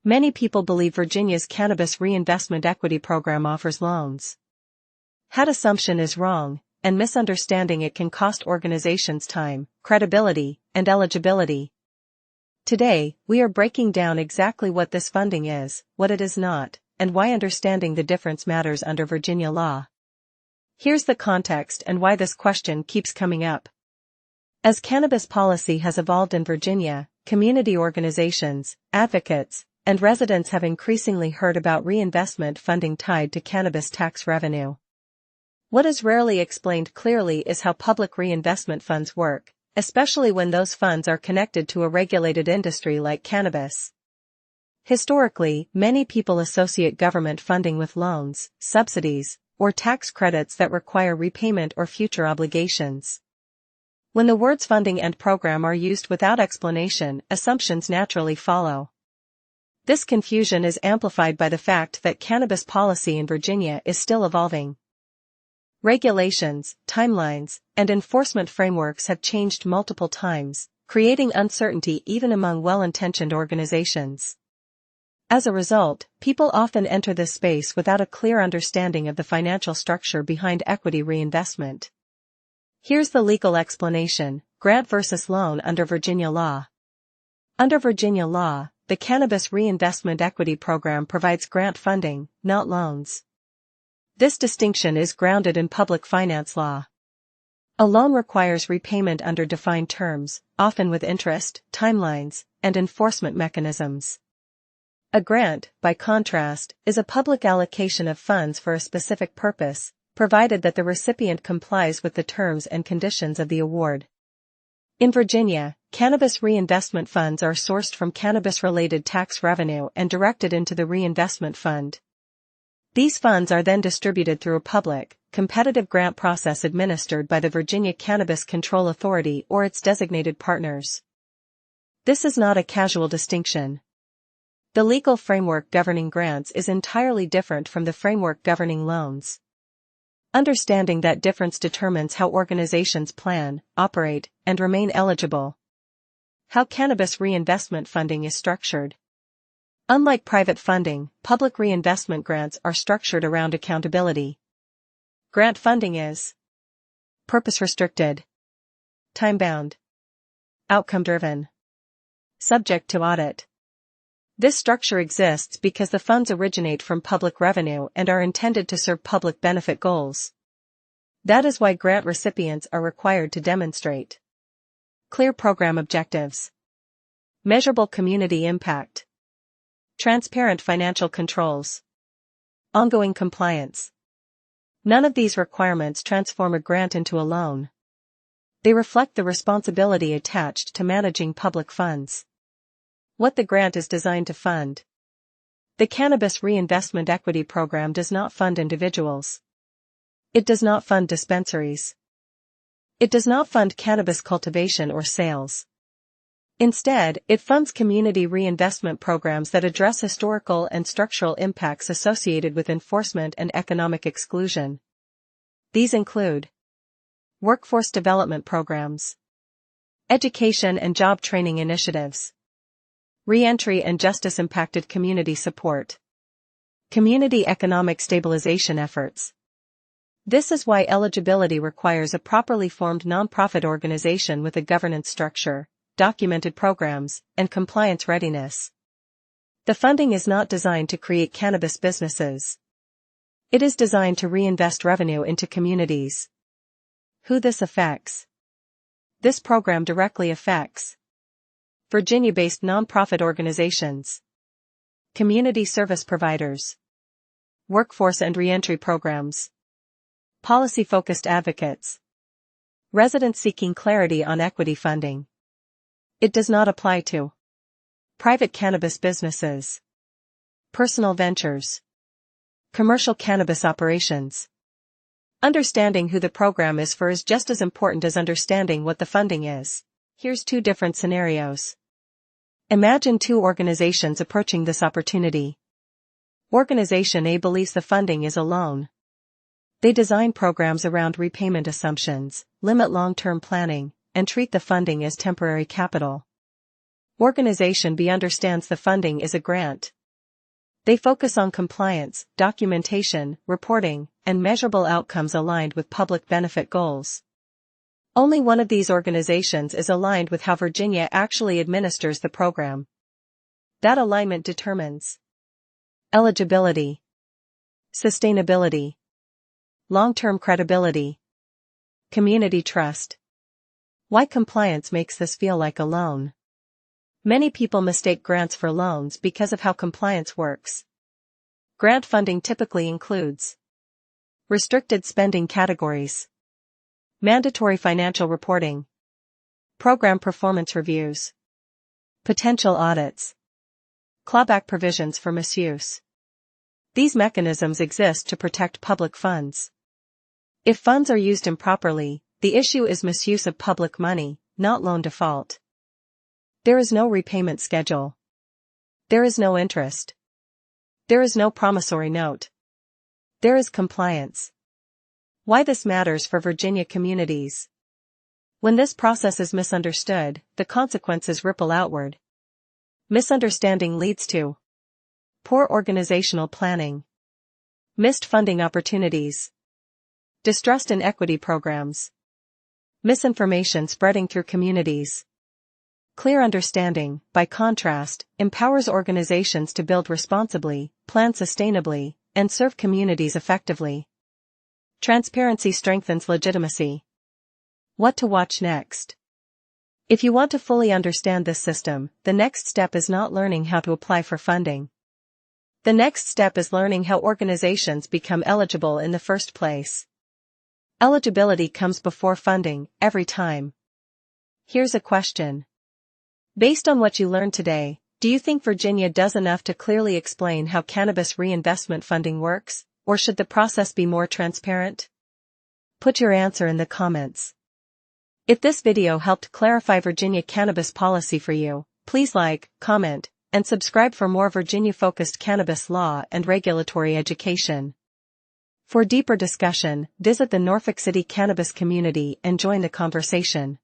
Many people believe Virginia's Cannabis Reinvestment Equity Program offers loans. That assumption is wrong, and misunderstanding it can cost organizations time, credibility, and eligibility. Today, we are breaking down exactly what this funding is, what it is not, and why understanding the difference matters under Virginia law. Here's the context and why this question keeps coming up. As cannabis policy has evolved in Virginia, community organizations, advocates, and residents have increasingly heard about reinvestment funding tied to cannabis tax revenue. What is rarely explained clearly is how public reinvestment funds work, especially when those funds are connected to a regulated industry like cannabis. Historically, many people associate government funding with loans, subsidies, or tax credits that require repayment or future obligations. When the words funding and program are used without explanation, assumptions naturally follow. This confusion is amplified by the fact that cannabis policy in Virginia is still evolving. Regulations, timelines, and enforcement frameworks have changed multiple times, creating uncertainty even among well-intentioned organizations. As a result, people often enter this space without a clear understanding of the financial structure behind equity reinvestment. Here's the legal explanation: grant versus loan under Virginia law. Under Virginia law, the Cannabis Reinvestment Equity Program provides grant funding, not loans. This distinction is grounded in public finance law. A loan requires repayment under defined terms, often with interest, timelines, and enforcement mechanisms. A grant, by contrast, is a public allocation of funds for a specific purpose, provided that the recipient complies with the terms and conditions of the award. In Virginia, cannabis reinvestment funds are sourced from cannabis-related tax revenue and directed into the reinvestment fund. These funds are then distributed through a public, competitive grant process administered by the Virginia Cannabis Control Authority or its designated partners. This is not a casual distinction. The legal framework governing grants is entirely different from the framework governing loans. Understanding that difference determines how organizations plan, operate, and remain eligible. How cannabis reinvestment funding is structured. Unlike private funding, public reinvestment grants are structured around accountability. Grant funding is purpose-restricted, time-bound, outcome-driven, subject to audit. This structure exists because the funds originate from public revenue and are intended to serve public benefit goals. That is why grant recipients are required to demonstrate clear program objectives, measurable community impact, transparent financial controls, ongoing compliance. None of these requirements transform a grant into a loan. They reflect the responsibility attached to managing public funds. What the grant is designed to fund. The Cannabis Reinvestment Equity Program does not fund individuals. It does not fund dispensaries. It does not fund cannabis cultivation or sales. Instead, it funds community reinvestment programs that address historical and structural impacts associated with enforcement and economic exclusion. These include workforce development programs, education and job training initiatives, reentry and justice-impacted community support, community economic stabilization efforts. This is why eligibility requires a properly formed nonprofit organization with a governance structure, documented programs, and compliance readiness. The funding is not designed to create cannabis businesses. It is designed to reinvest revenue into communities. Who this affects? This program directly affects Virginia-based nonprofit organizations, community service providers, workforce and reentry programs, policy-focused advocates, residents seeking clarity on equity funding. It does not apply to private cannabis businesses, personal ventures, commercial cannabis operations. Understanding who the program is for is just as important as understanding what the funding is. Here's two different scenarios. Imagine two organizations approaching this opportunity. Organization A believes the funding is a loan. They design programs around repayment assumptions, limit long-term planning, and treat the funding as temporary capital. Organization B understands the funding is a grant, They focus on compliance, documentation, reporting, and measurable outcomes aligned with public benefit goals. Only one of these organizations is aligned with how Virginia actually administers the program. That alignment determines eligibility, sustainability, long-term credibility, community trust. Why compliance makes this feel like a loan? Many people mistake grants for loans because of how compliance works. Grant funding typically includes restricted spending categories, mandatory financial reporting, program performance reviews, potential audits, clawback provisions for misuse. These mechanisms exist to protect public funds. If funds are used improperly, the issue is misuse of public money, not loan default. There is no repayment schedule. There is no interest. There is no promissory note. There is compliance. Why this matters for Virginia communities. When this process is misunderstood, the consequences ripple outward. Misunderstanding leads to poor organizational planning, missed funding opportunities, distrust in equity programs, misinformation spreading through communities. Clear understanding, by contrast, empowers organizations to build responsibly, plan sustainably, and serve communities effectively. Transparency strengthens legitimacy. What to watch next? If you want to fully understand this system, the next step is not learning how to apply for funding. The next step is learning how organizations become eligible in the first place. Eligibility comes before funding, every time. Here's a question. Based on what you learned today, do you think Virginia does enough to clearly explain how cannabis reinvestment funding works, or should the process be more transparent? Put your answer in the comments. If this video helped clarify Virginia cannabis policy for you, please like, comment, and subscribe for more Virginia-focused cannabis law and regulatory education. For deeper discussion, visit the Norfolk City Cannabis Community and join the conversation.